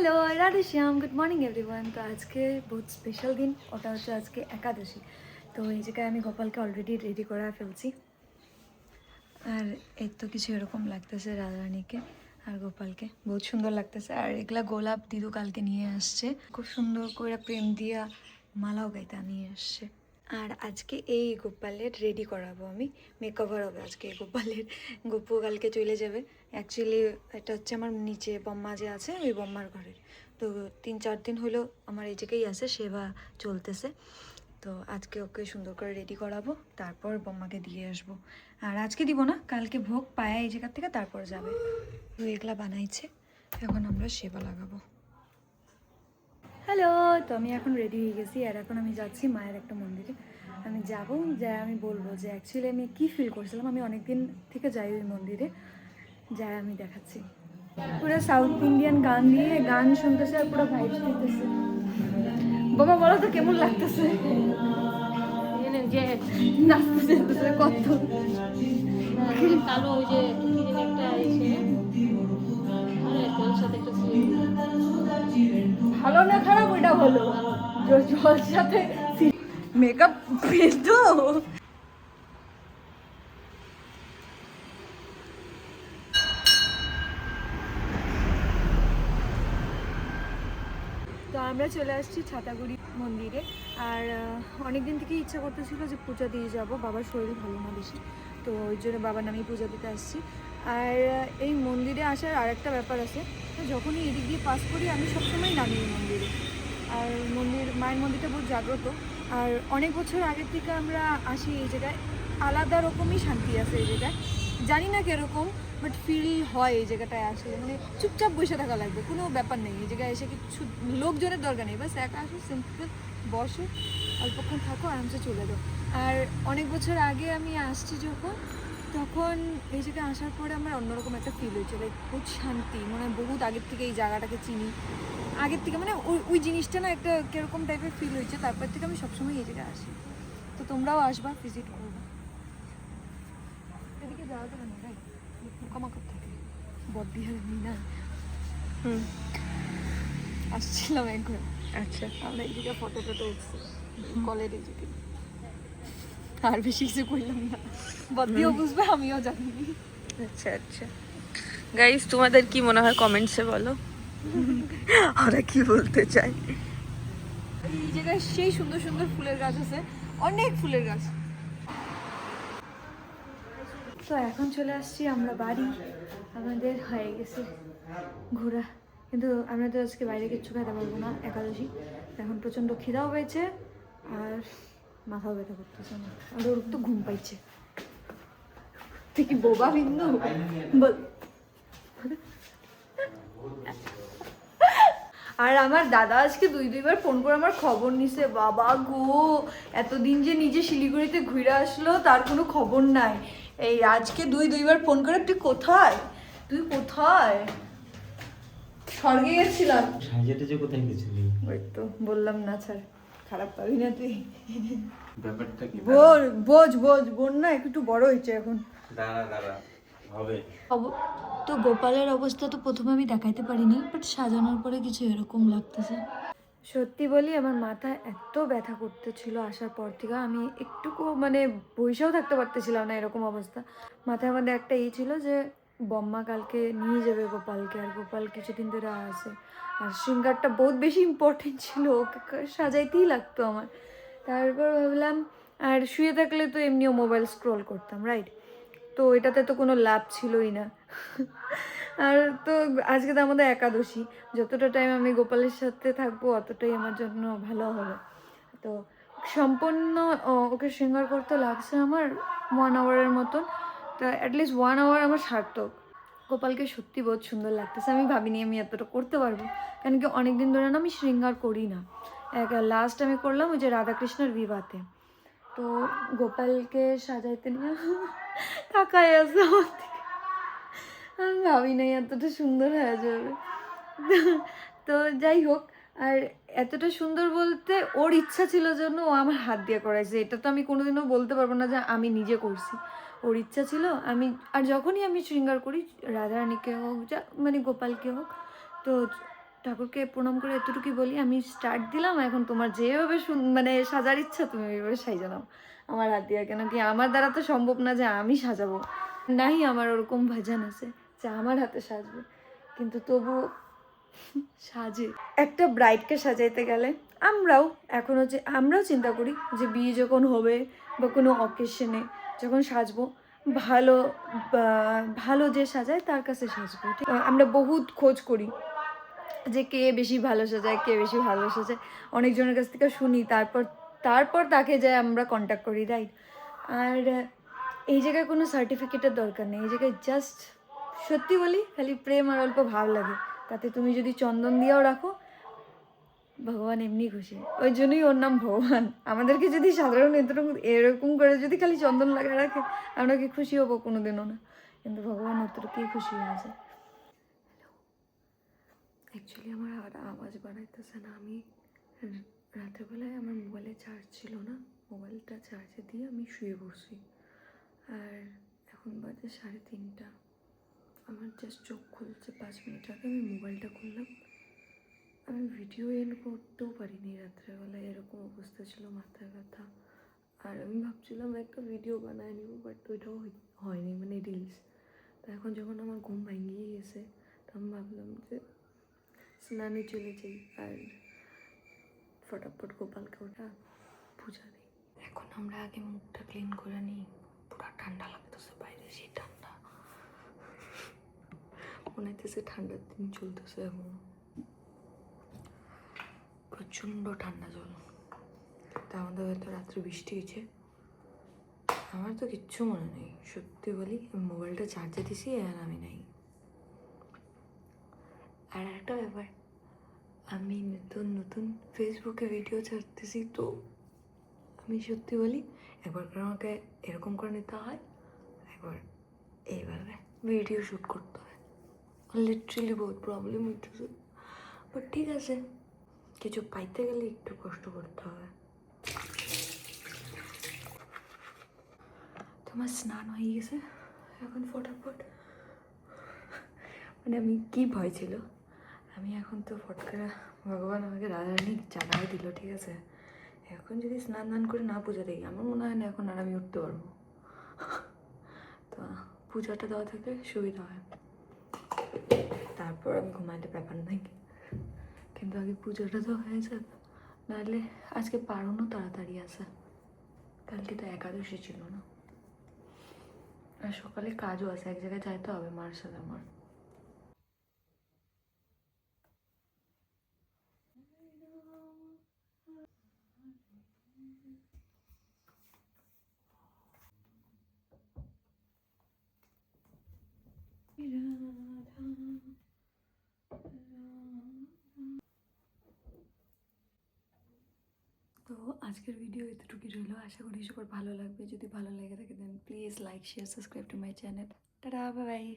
Hello Radhe শ্যাম, good morning everyone. তো আজকে বহুত স্পেশাল দিন, ওটা হচ্ছে আজকে একাদশী। তো এই জায়গায় আমি গোপালকে অলরেডি রেডি করে ফেলছি। আর এই তো কিছু এরকম লাগতেছে রাধারানীকে আর গোপালকে, বহুত সুন্দর লাগতেছে। আর এগুলা গোলাপ দিদু কালকে নিয়ে আসছে, খুব সুন্দর করে প্রেম দিয়া মালাও গাইতে নিয়ে আসছে। আর আজকে এই গোপালের রেডি করাবো আমি, মেকওভার হবে আজকে এই গোপালের। গোপু কালকে চলে যাবে। অ্যাকচুয়ালি এটা হচ্ছে আমার নিচে বম্মা যে আছে ওই বম্মার ঘরের। তো 3-4 দিন হলো আমার এই জায়গায় আছে, সেবা চলতেছে। তো আজকে ওকে সুন্দর করে রেডি করাবো, তারপর বম্মাকে দিয়ে আসবো। আর আজকে দিব না, কালকে ভোগ পায়া এই জায়গার থেকে তারপর যাবে। তো এগুলা বানাইছে, এখন আমরা সেবা লাগাবো। হ্যালো, তো আমি এখন রেডি হয়ে গেছি আর এখন আমি যাচ্ছি মায়ের একটা মন্দিরে। আমি যাব, যা আমি বলবো যে অ্যাকচুয়ালি আমি কী ফিল করছিলাম। আমি অনেক দিন থেকে যাই ওই মন্দিরে, যা আমি দেখাচ্ছি। পুরো সাউথ ইন্ডিয়ান গান দিয়ে গান শুনতেছে আর পুরো ভাইবস দিতেছে। বাবা বলো তো কেমন লাগতেছে? যে নাচতেছে কত কালো ওই যে একটা এসে সাথে একটা ভালো না খারাপ ওইটা হলো জল সাথে মেকআপ তো। তো আমরা চলে আসছি ছাতাগুড়ি মন্দিরে। আর অনেক দিন থেকে ইচ্ছা করতেছিল যে পূজা দিয়ে যাব, বাবার শরীর ভালো না বেশি, তো ওই জন্য বাবার নামেই পূজা দিতে আসছি। আর এই মন্দিরে আসার আরেকটা ব্যাপার আছে, তো যখনই এদিক দিয়ে পাস করি আমি সবসময় নামি এই মন্দিরে। আর মায়ের মন্দিরটা বহুত জাগ্রত। আর অনেক বছর আগের থেকে আমরা আসি এই জায়গায়, আলাদা রকমই শান্তি আছে এই জায়গায়। জানি না কীরকম, বাট ফিল হয় এই জায়গাটায় আসলে। মানে চুপচাপ বসে থাকা লাগবে, কোনো ব্যাপার নেই এই জায়গায় এসে কিছু লোকজনের দরকার নেই, বাস একা আসো, সিম্পল বসো, অল্পক্ষণ থাকো, আরামসে চলে যাও। আর অনেক বছর আগে আমি আসছি যখন, তখন এই জায়গায় আসার পরে আমার অন্যরকম একটা ফিল হয়েছে, লাইক বহুত শান্তি। মানে বহুত আগের থেকে এই জায়গাটাকে চিনি, আগের থেকে মানে ওই জিনিসটা না একটা কীরকম টাইপের ফিল হয়েছে। তারপর থেকে আমি সবসময় এই জায়গায় আসি। তো তোমরাও আসবা, ভিজিট করবা। এদিকে যাওয়া তো না ভাই, পোকামাকড় থাকে, বদবিহার না। আসছিলাম একবার। আচ্ছা, আমরা এই জায়গায় ফটো টটো উঠছি কলের এই জায়গায়। আর বেশি কিছু করলাম না, বদিও বুঝবে আমিও জানি। আচ্ছা আচ্ছা গাইস, তোমাদের কি মনে হয় কমেন্টসে বলো, ওরা কি বলতে চায়। এই জায়গায় সেই সুন্দর সুন্দর ফুলের গাছ আছে, অনেক ফুলের গাছ। তো এখন চলে আসছি আমরা বাড়ি, আমাদের হয়ে গেছে ঘোরা। কিন্তু আমরা তো আজকে বাইরে কিচ্ছু খেতে পারবো না, একাদশী। এখন প্রচণ্ড খিদাও পেয়েছে আর মাথাও ব্যথা করতেছে না, আর ওর তো ঘুম পাইছে। তুই কি বোবা বিন্দু বল। আর আমার দাদা আজকে 2-2বার ফোন করে আমার খবর নিছে। বাবা গো, এতদিন যে নিজে শিলিগুড়িতে ঘুরে আসলো তার কোনো খবর নাই। এই আজকে 2-2বার ফোন করে, তুই কোথায়, তুই কোথায়? স্বর্গে গেছিলাম। সাইজেটা যে কোথায় গেছিলি? ওই তো বললাম না, ছাড়, খারাপ পাবি না তুই। ব্যাপারটা কি? বোন না একটু বড় হয়েছে এখন। দাঁড়া হবে। তো গোপালের অবস্থা তো প্রথমে আমি দেখাইতে পারিনি, বাট সাজানোর পরে কিছু এরকম লাগতেছে। সত্যি বলি, আমার মাথা এত ব্যথা করতেছিল আসার পর থেকে, আমি একটুকু মানে বইসাও থাকতে পারতেছিলাম না, এরকম অবস্থা। মাথায় আমাদের একটা এই ছিল যে বম্মা কালকে নিয়ে যাবে গোপালকে, আর গোপাল কিছুদিন ধরে আসে। আর শৃঙ্গারটা বহুত বেশি ইম্পর্টেন্ট ছিল, ওকে সাজাইতেই লাগতো আমার। তারপর ভাবলাম, আর শুয়ে থাকলে তো এমনিও মোবাইল স্ক্রল করতাম, রাইট? তো এটাতে তো কোনো লাভ ছিলই না। আর তো আজকে তো আমাদের একাদশী, যতটা টাইম আমি গোপালের সাথে থাকবো অতটাই আমার জন্য ভালো হবে। তো সম্পূর্ণ ওকে শৃঙ্গার করতে লাগছে আমার 1 আওয়ারের মতন। তো অ্যাটলিস্ট 1 আওয়ার আমার সার্থক। গোপালকে সত্যি বহুত সুন্দর লাগতেছে, আমি ভাবিনি আমি এতটা করতে পারবো, কারণ কি অনেকদিন ধরে না আমি শৃঙ্গার করি না। লাস্ট আমি করলাম ওই যে রাধাকৃষ্ণের বিবাহতে। তো গোপালকে সাজাইতে নিয়ে তাকায় আছে আমার দিকে, আমি ভাবি নাই এতটা সুন্দর হয়ে যাবে। তো যাই হোক, আর এতটা সুন্দর বলতে ওর ইচ্ছা ছিল জন্য ও আমার হাত দিয়ে করাইছে। এটা তো আমি কোনোদিনও বলতে পারবো না যে আমি নিজে করছি, ওর ইচ্ছা ছিল। আর যখনই আমি শৃঙ্গার করি রাধারানীকে হোক, যা মানে গোপালকে হোক, তো ঠাকুরকে প্রণাম করে এতটুকুই বলি, আমি স্টার্ট দিলাম, এখন তোমার যেভাবে মানে সাজার ইচ্ছা তুমি ওইভাবে সাজা নাও আমার হাত দিয়ে। কেন কি আমার দ্বারা তো সম্ভব না যে আমি সাজাবো, নাই আমার ওরকম ভাজান আছে যে আমার হাতে সাজবে, কিন্তু তবু সাজে। একটা ব্রাইডকে সাজাইতে গেলে আমরাও চিন্তা করি যে বিয়ে যখন হবে বা কোনো অকেশনে যখন সাজবো, ভালো ভালো যে সাজায় তার কাছে সাজবো, ঠিক আমরা বহুত খোঁজ করি যে কে বেশি ভালো সাজায়, কে বেশি ভালো সাজায়, অনেকজনের কাছ থেকে শুনি, তারপর তাকে যায় আমরা কন্ট্যাক্ট করি, রাইট? আর এই জায়গায় কোনো সার্টিফিকেটের দরকার নেই, এই জায়গায় জাস্ট সত্যি বলি খালি প্রেম আর অল্প ভাব লাগে। তাতে তুমি যদি চন্দন দিয়েও রাখো, ভগবান এমনি খুশি, ওই জন্যই ওর নাম ভগবান। আমাদেরকে যদি সাধারণ এরকম করে যদি খালি চন্দন লাগায় রাখে, আমরা কি খুশি হবো? কোনোদিনও না। কিন্তু ভগবান অতটুকুই খুশি হয়ে যায়। অ্যাকচুয়ালি আমার আর আওয়াজ বাড়াইতেছে না, আমি রাত্রেবেলায় আমার মোবাইলে চার্জ ছিল না, মোবাইলটা চার্জে দিয়ে আমি শুয়ে পড়ছি। আর এখন বাজে 3:30, আমার জাস্ট চোখ খুলছে 5 মিনিট আগে, আমি মোবাইলটা খুললাম। আমি ভিডিও এন্ড করতেও পারিনি রাত্রেবেলায়, এরকম অবস্থা ছিল, মাথায় ব্যথা। আর আমি ভাবছিলাম একটা ভিডিও বানায় নিব, বাট ওইটাও হয়নি, মানে রিলস। তো এখন যখন আমার ঘুম ভাঙিয়ে গেছে, তো আমি ভাবলাম যে স্নানে চলে যাই আর ফটাফট গোপালকে ওটা পূজা দিই। এখন আমরা আগে মুখটা ক্লিন করে নিই, পুরো ঠান্ডা লাগতেছে বাইরে, সেই ঠান্ডা মনে হইতেছে ঠান্ডার দিন চলতেছে এখন, প্রচণ্ড ঠান্ডা জল। তা আমাদের হয়তো রাত্রে বৃষ্টি হয়েছে, আমার তো কিচ্ছু মনে নেই সত্যি বলি, মোবাইলটা চার্জে দিছি আর আমি নাই। আর একটা ব্যাপার, আমি নতুন নতুন ফেসবুকে ভিডিও ছাড়তেছি, তো আমি সত্যি বলি একবার করে আমাকে এরকম করে নিতে হয়, একবার এইভাবে ভিডিও শ্যুট করতে হয়, লিটারেলি বহুত প্রবলেম হইতেছে। বাট ঠিক আছে, কিছু পাইতে গেলে একটু কষ্ট করতে হবে। তোমার স্নান হয়ে গেছে, এখন ফটাফট, মানে আমি কি ভয় ছিল, আমি এখন তো ফট করে ভগবান আমাকে রাধারানী জানাই দিল, ঠিক আছে? এখন যদি স্নান দান করে না পূজা দিই, আমার মনে হয় না এখন আর আমি উঠতে পারবো। তো পূজাটা দেওয়া থেকে সুবিধা হয়, তারপর আমি ঘুমাইলে ব্যাপার নাই, কিন্তু আগে পুজোটা তো হয়ে যাক, নাহলে আজকে পারণও তাড়াতাড়ি আসে, কালকে তো একাদশী ছিল না, আর সকালে কাজও আছে, এক জায়গায় যাইতে হবে মার সাথে আমার। তো আজকের ভিডিও এতটুকুই রইলো, আশা করি সবার ভালো লাগবে। যদি ভালো লেগে থাকে then please like share subscribe to my channel. Tata, bye by.